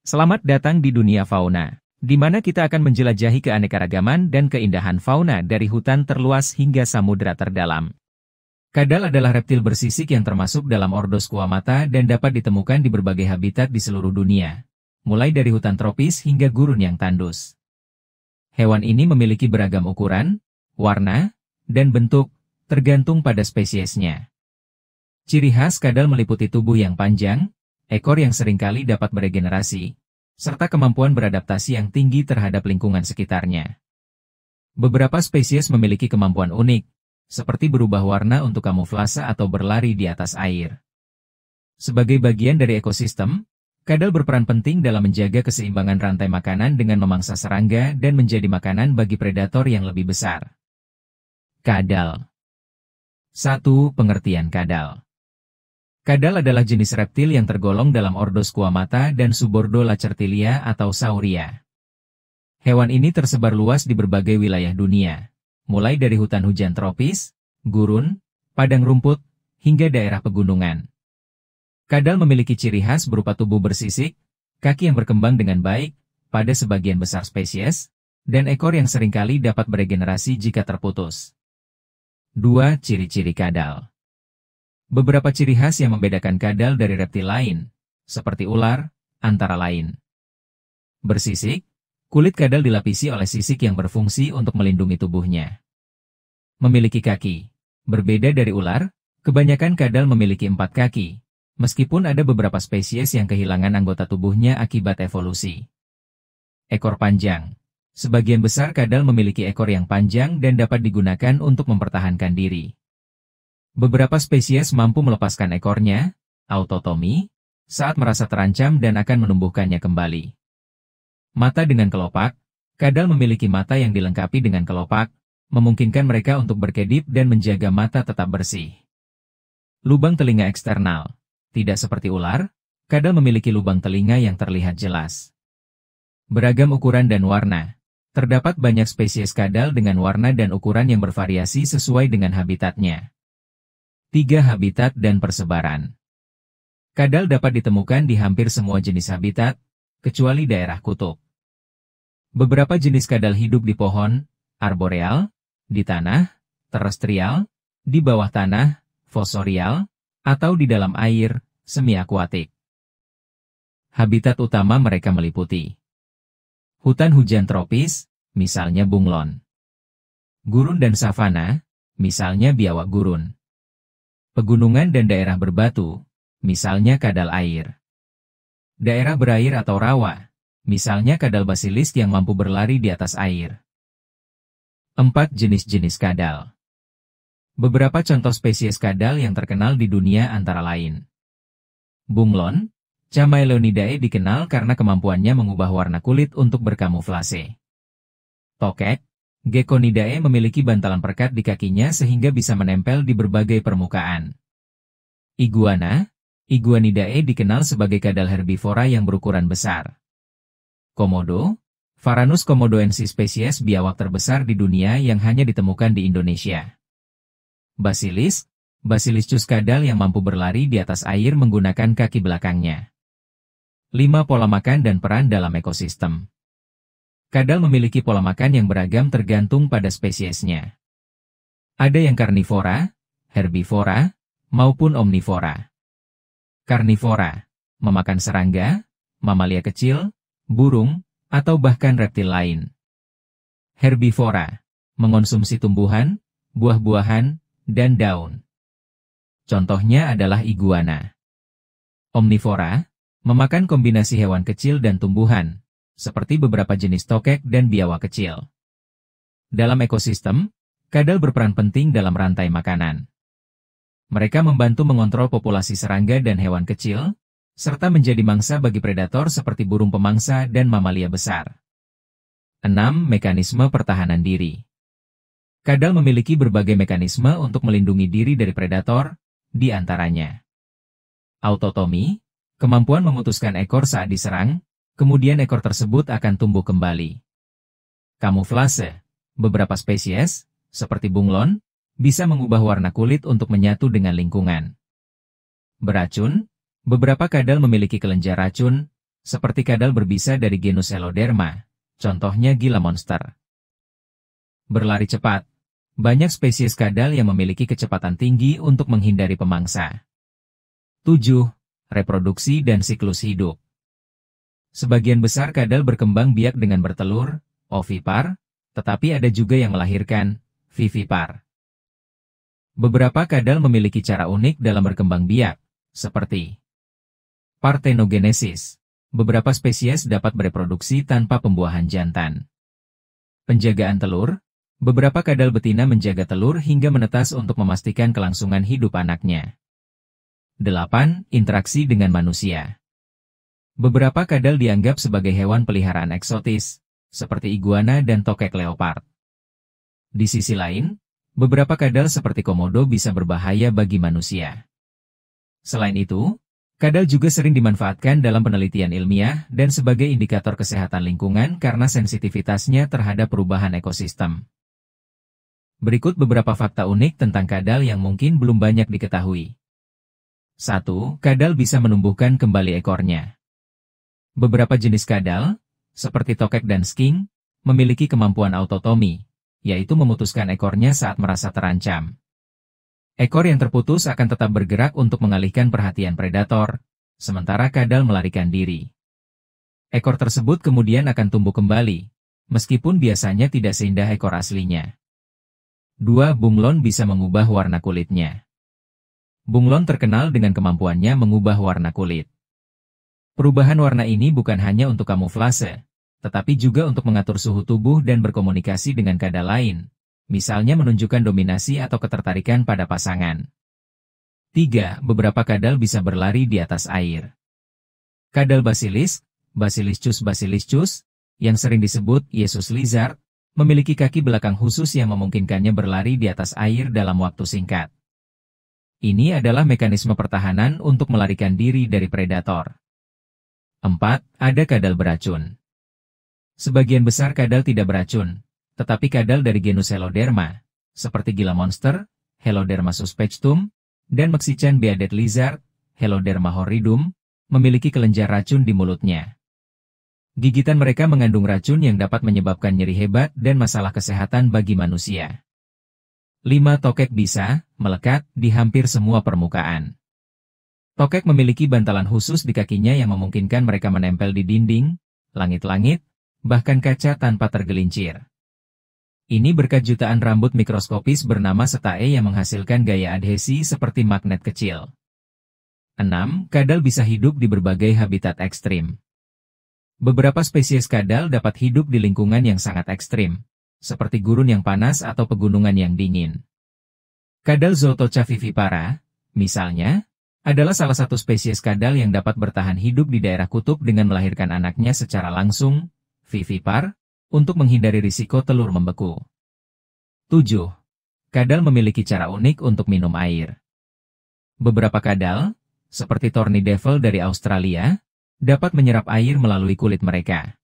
Selamat datang di dunia fauna, di mana kita akan menjelajahi keanekaragaman dan keindahan fauna dari hutan terluas hingga samudera terdalam. Kadal adalah reptil bersisik yang termasuk dalam ordo Squamata dan dapat ditemukan di berbagai habitat di seluruh dunia, mulai dari hutan tropis hingga gurun yang tandus. Hewan ini memiliki beragam ukuran, warna, dan bentuk, tergantung pada spesiesnya. Ciri khas kadal meliputi tubuh yang panjang, ekor yang seringkali dapat beregenerasi, serta kemampuan beradaptasi yang tinggi terhadap lingkungan sekitarnya. Beberapa spesies memiliki kemampuan unik, seperti berubah warna untuk kamuflase atau berlari di atas air. Sebagai bagian dari ekosistem, kadal berperan penting dalam menjaga keseimbangan rantai makanan dengan memangsa serangga dan menjadi makanan bagi predator yang lebih besar. Kadal. 1. Pengertian kadal. Kadal adalah jenis reptil yang tergolong dalam ordo Squamata dan subordo Lacertilia atau Sauria. Hewan ini tersebar luas di berbagai wilayah dunia, mulai dari hutan hujan tropis, gurun, padang rumput, hingga daerah pegunungan. Kadal memiliki ciri khas berupa tubuh bersisik, kaki yang berkembang dengan baik pada sebagian besar spesies, dan ekor yang seringkali dapat beregenerasi jika terputus. 2. Ciri-ciri kadal. Beberapa ciri khas yang membedakan kadal dari reptil lain, seperti ular, antara lain. Bersisik, kulit kadal dilapisi oleh sisik yang berfungsi untuk melindungi tubuhnya. Memiliki kaki. Berbeda dari ular, kebanyakan kadal memiliki 4 kaki, meskipun ada beberapa spesies yang kehilangan anggota tubuhnya akibat evolusi. Ekor panjang. Sebagian besar kadal memiliki ekor yang panjang dan dapat digunakan untuk mempertahankan diri. Beberapa spesies mampu melepaskan ekornya, autotomi, saat merasa terancam dan akan menumbuhkannya kembali. Mata dengan kelopak. Kadal memiliki mata yang dilengkapi dengan kelopak, memungkinkan mereka untuk berkedip dan menjaga mata tetap bersih. Lubang telinga eksternal. Tidak seperti ular, kadal memiliki lubang telinga yang terlihat jelas. Beragam ukuran dan warna. Terdapat banyak spesies kadal dengan warna dan ukuran yang bervariasi sesuai dengan habitatnya. 3. Habitat dan persebaran. Kadal dapat ditemukan di hampir semua jenis habitat, kecuali daerah kutub. Beberapa jenis kadal hidup di pohon, arboreal, di tanah, terestrial, di bawah tanah, fosorial, atau di dalam air, semi-akuatik. Habitat utama mereka meliputi hutan hujan tropis, misalnya bunglon. Gurun dan savana, misalnya biawak gurun. Pegunungan dan daerah berbatu, misalnya kadal air. Daerah berair atau rawa, misalnya kadal basilisk yang mampu berlari di atas air. 4. Jenis-jenis kadal. Beberapa contoh spesies kadal yang terkenal di dunia antara lain. Bunglon, Chamaeleonidae dikenal karena kemampuannya mengubah warna kulit untuk berkamuflase. Tokek, Gekonidae memiliki bantalan perekat di kakinya sehingga bisa menempel di berbagai permukaan. Iguana, Iguanidae dikenal sebagai kadal herbivora yang berukuran besar. Komodo, Varanus komodoensis spesies biawak terbesar di dunia yang hanya ditemukan di Indonesia. Basilisk, Basiliscus kadal yang mampu berlari di atas air menggunakan kaki belakangnya. 5. Pola makan dan peran dalam ekosistem. Kadal memiliki pola makan yang beragam tergantung pada spesiesnya. Ada yang karnivora, herbivora, maupun omnivora. Karnivora, memakan serangga, mamalia kecil, burung, atau bahkan reptil lain. Herbivora, mengonsumsi tumbuhan, buah-buahan, dan daun. Contohnya adalah iguana. Omnivora, memakan kombinasi hewan kecil dan tumbuhan, seperti beberapa jenis tokek dan biawak kecil. Dalam ekosistem, kadal berperan penting dalam rantai makanan. Mereka membantu mengontrol populasi serangga dan hewan kecil, serta menjadi mangsa bagi predator seperti burung pemangsa dan mamalia besar. 6. Mekanisme pertahanan diri. Kadal memiliki berbagai mekanisme untuk melindungi diri dari predator, di antaranya autotomi, kemampuan memutuskan ekor saat diserang, kemudian ekor tersebut akan tumbuh kembali. Kamuflase. Beberapa spesies, seperti bunglon, bisa mengubah warna kulit untuk menyatu dengan lingkungan. Beracun. Beberapa kadal memiliki kelenjar racun, seperti kadal berbisa dari genus Heloderma, contohnya gila monster. Berlari cepat. Banyak spesies kadal yang memiliki kecepatan tinggi untuk menghindari pemangsa. 7. Reproduksi dan siklus hidup. Sebagian besar kadal berkembang biak dengan bertelur, ovipar, tetapi ada juga yang melahirkan, vivipar. Beberapa kadal memiliki cara unik dalam berkembang biak, seperti partenogenesis. Beberapa spesies dapat bereproduksi tanpa pembuahan jantan. Penjagaan telur. Beberapa kadal betina menjaga telur hingga menetas untuk memastikan kelangsungan hidup anaknya. 8. Interaksi dengan manusia. Beberapa kadal dianggap sebagai hewan peliharaan eksotis, seperti iguana dan tokek leopard. Di sisi lain, beberapa kadal seperti komodo bisa berbahaya bagi manusia. Selain itu, kadal juga sering dimanfaatkan dalam penelitian ilmiah dan sebagai indikator kesehatan lingkungan karena sensitivitasnya terhadap perubahan ekosistem. Berikut beberapa fakta unik tentang kadal yang mungkin belum banyak diketahui. 1. Kadal bisa menumbuhkan kembali ekornya. Beberapa jenis kadal, seperti tokek dan skink, memiliki kemampuan autotomi, yaitu memutuskan ekornya saat merasa terancam. Ekor yang terputus akan tetap bergerak untuk mengalihkan perhatian predator, sementara kadal melarikan diri. Ekor tersebut kemudian akan tumbuh kembali, meskipun biasanya tidak seindah ekor aslinya. 2. Bunglon bisa mengubah warna kulitnya. Bunglon terkenal dengan kemampuannya mengubah warna kulit. Perubahan warna ini bukan hanya untuk kamuflase, tetapi juga untuk mengatur suhu tubuh dan berkomunikasi dengan kadal lain, misalnya menunjukkan dominasi atau ketertarikan pada pasangan. 3. Beberapa kadal bisa berlari di atas air. Kadal basilis, Basiliscus basiliscus, yang sering disebut Yesus lizard, memiliki kaki belakang khusus yang memungkinkannya berlari di atas air dalam waktu singkat. Ini adalah mekanisme pertahanan untuk melarikan diri dari predator. 4. Ada kadal beracun. Sebagian besar kadal tidak beracun, tetapi kadal dari genus Heloderma, seperti gila monster, Heloderma suspectum, dan Mexican bearded lizard, Heloderma horridum, memiliki kelenjar racun di mulutnya. Gigitan mereka mengandung racun yang dapat menyebabkan nyeri hebat dan masalah kesehatan bagi manusia. 5. Tokek bisa melekat di hampir semua permukaan. Tokek memiliki bantalan khusus di kakinya yang memungkinkan mereka menempel di dinding, langit-langit, bahkan kaca tanpa tergelincir. Ini berkat jutaan rambut mikroskopis bernama setae yang menghasilkan gaya adhesi seperti magnet kecil. 6. Kadal bisa hidup di berbagai habitat ekstrim. Beberapa spesies kadal dapat hidup di lingkungan yang sangat ekstrim, seperti gurun yang panas atau pegunungan yang dingin. Kadal Zootocha vivipara, misalnya, adalah salah satu spesies kadal yang dapat bertahan hidup di daerah kutub dengan melahirkan anaknya secara langsung, vivipar, untuk menghindari risiko telur membeku. 7. Kadal memiliki cara unik untuk minum air. Beberapa kadal, seperti Thorny devil dari Australia, dapat menyerap air melalui kulit mereka.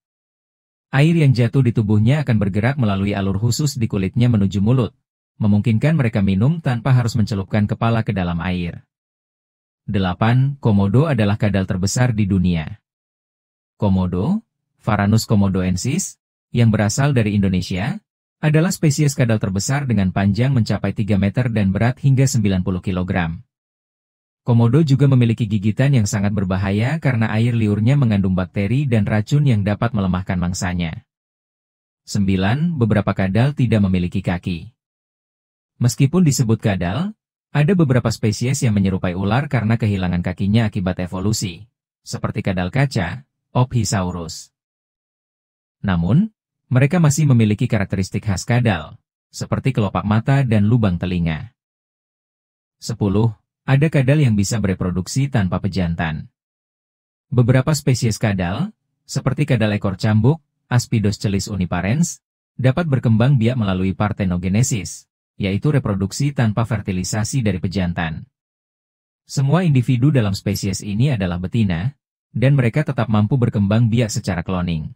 Air yang jatuh di tubuhnya akan bergerak melalui alur khusus di kulitnya menuju mulut, memungkinkan mereka minum tanpa harus mencelupkan kepala ke dalam air. 8. Komodo adalah kadal terbesar di dunia. Komodo, Varanus komodoensis, yang berasal dari Indonesia, adalah spesies kadal terbesar dengan panjang mencapai 3 meter dan berat hingga 90 kg. Komodo juga memiliki gigitan yang sangat berbahaya karena air liurnya mengandung bakteri dan racun yang dapat melemahkan mangsanya. 9. Beberapa kadal tidak memiliki kaki. Meskipun disebut kadal, ada beberapa spesies yang menyerupai ular karena kehilangan kakinya akibat evolusi, seperti kadal kaca, Ophisaurus. Namun, mereka masih memiliki karakteristik khas kadal, seperti kelopak mata dan lubang telinga. 10. Ada kadal yang bisa bereproduksi tanpa pejantan. Beberapa spesies kadal, seperti kadal ekor cambuk, Aspidoscelis uniparens, dapat berkembang biak melalui partenogenesis, yaitu reproduksi tanpa fertilisasi dari pejantan. Semua individu dalam spesies ini adalah betina, dan mereka tetap mampu berkembang biak secara kloning.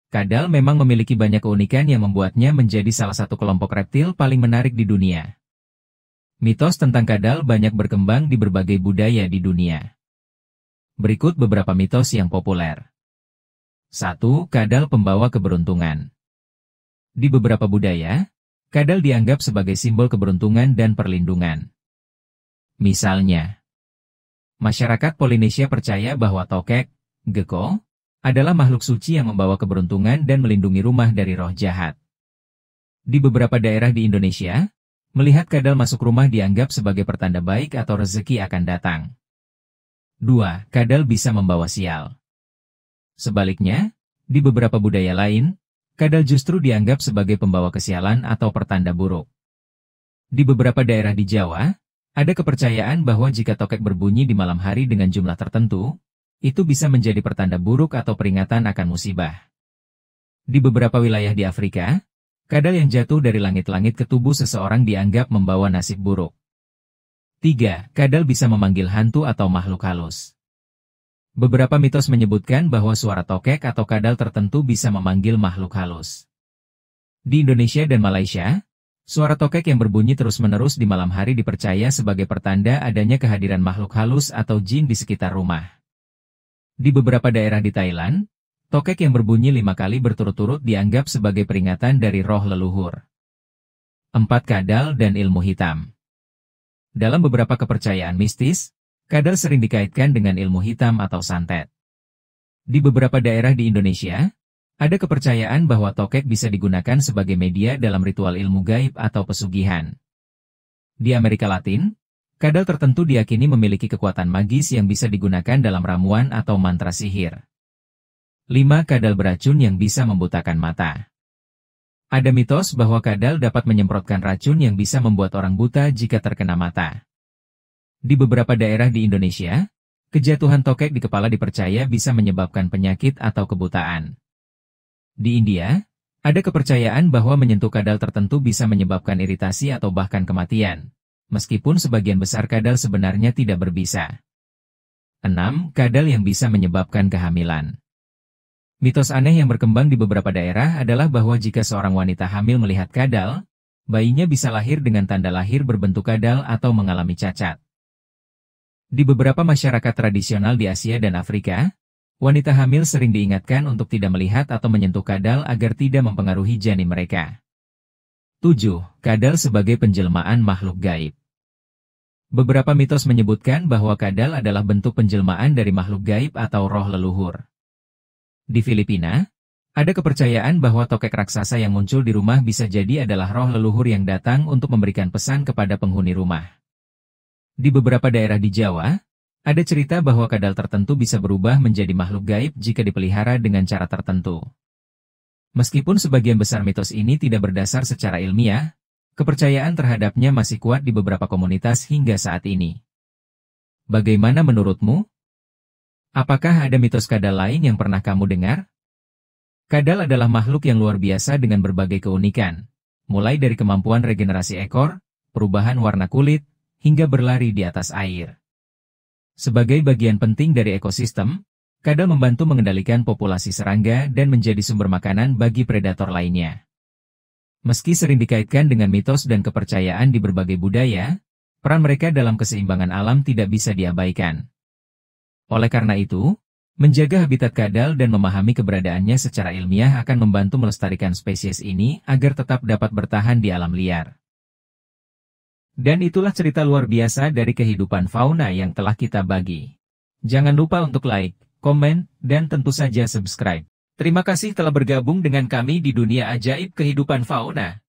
Kadal memang memiliki banyak keunikan yang membuatnya menjadi salah satu kelompok reptil paling menarik di dunia. Mitos tentang kadal banyak berkembang di berbagai budaya di dunia. Berikut beberapa mitos yang populer. 1. Kadal pembawa keberuntungan. Di beberapa budaya, kadal dianggap sebagai simbol keberuntungan dan perlindungan. Misalnya, masyarakat Polinesia percaya bahwa tokek, gecko, adalah makhluk suci yang membawa keberuntungan dan melindungi rumah dari roh jahat. Di beberapa daerah di Indonesia, melihat kadal masuk rumah dianggap sebagai pertanda baik atau rezeki akan datang. 2. Kadal bisa membawa sial. Sebaliknya, di beberapa budaya lain, kadal justru dianggap sebagai pembawa kesialan atau pertanda buruk. Di beberapa daerah di Jawa, ada kepercayaan bahwa jika tokek berbunyi di malam hari dengan jumlah tertentu, itu bisa menjadi pertanda buruk atau peringatan akan musibah. Di beberapa wilayah di Afrika, kadal yang jatuh dari langit-langit ke tubuh seseorang dianggap membawa nasib buruk. 3. Kadal bisa memanggil hantu atau makhluk halus. Beberapa mitos menyebutkan bahwa suara tokek atau kadal tertentu bisa memanggil makhluk halus. Di Indonesia dan Malaysia, suara tokek yang berbunyi terus-menerus di malam hari dipercaya sebagai pertanda adanya kehadiran makhluk halus atau jin di sekitar rumah. Di beberapa daerah di Thailand, tokek yang berbunyi 5 kali berturut-turut dianggap sebagai peringatan dari roh leluhur. 4. Kadal dan ilmu hitam. Dalam beberapa kepercayaan mistis, kadal sering dikaitkan dengan ilmu hitam atau santet. Di beberapa daerah di Indonesia, ada kepercayaan bahwa tokek bisa digunakan sebagai media dalam ritual ilmu gaib atau pesugihan. Di Amerika Latin, kadal tertentu diyakini memiliki kekuatan magis yang bisa digunakan dalam ramuan atau mantra sihir. 5. Kadal beracun yang bisa membutakan mata. Ada mitos bahwa kadal dapat menyemprotkan racun yang bisa membuat orang buta jika terkena mata. Di beberapa daerah di Indonesia, kejatuhan tokek di kepala dipercaya bisa menyebabkan penyakit atau kebutaan. Di India, ada kepercayaan bahwa menyentuh kadal tertentu bisa menyebabkan iritasi atau bahkan kematian, meskipun sebagian besar kadal sebenarnya tidak berbisa. 6. Kadal yang bisa menyebabkan kehamilan. Mitos aneh yang berkembang di beberapa daerah adalah bahwa jika seorang wanita hamil melihat kadal, bayinya bisa lahir dengan tanda lahir berbentuk kadal atau mengalami cacat. Di beberapa masyarakat tradisional di Asia dan Afrika, wanita hamil sering diingatkan untuk tidak melihat atau menyentuh kadal agar tidak mempengaruhi janin mereka. 7. Kadal sebagai penjelmaan makhluk gaib. Beberapa mitos menyebutkan bahwa kadal adalah bentuk penjelmaan dari makhluk gaib atau roh leluhur. Di Filipina, ada kepercayaan bahwa tokek raksasa yang muncul di rumah bisa jadi adalah roh leluhur yang datang untuk memberikan pesan kepada penghuni rumah. Di beberapa daerah di Jawa, ada cerita bahwa kadal tertentu bisa berubah menjadi makhluk gaib jika dipelihara dengan cara tertentu. Meskipun sebagian besar mitos ini tidak berdasar secara ilmiah, kepercayaan terhadapnya masih kuat di beberapa komunitas hingga saat ini. Bagaimana menurutmu? Apakah ada mitos kadal lain yang pernah kamu dengar? Kadal adalah makhluk yang luar biasa dengan berbagai keunikan, mulai dari kemampuan regenerasi ekor, perubahan warna kulit, hingga berlari di atas air. Sebagai bagian penting dari ekosistem, kadal membantu mengendalikan populasi serangga dan menjadi sumber makanan bagi predator lainnya. Meski sering dikaitkan dengan mitos dan kepercayaan di berbagai budaya, peran mereka dalam keseimbangan alam tidak bisa diabaikan. Oleh karena itu, menjaga habitat kadal dan memahami keberadaannya secara ilmiah akan membantu melestarikan spesies ini agar tetap dapat bertahan di alam liar. Dan itulah cerita luar biasa dari kehidupan fauna yang telah kita bagi. Jangan lupa untuk like, komen, dan tentu saja subscribe. Terima kasih telah bergabung dengan kami di dunia ajaib kehidupan fauna.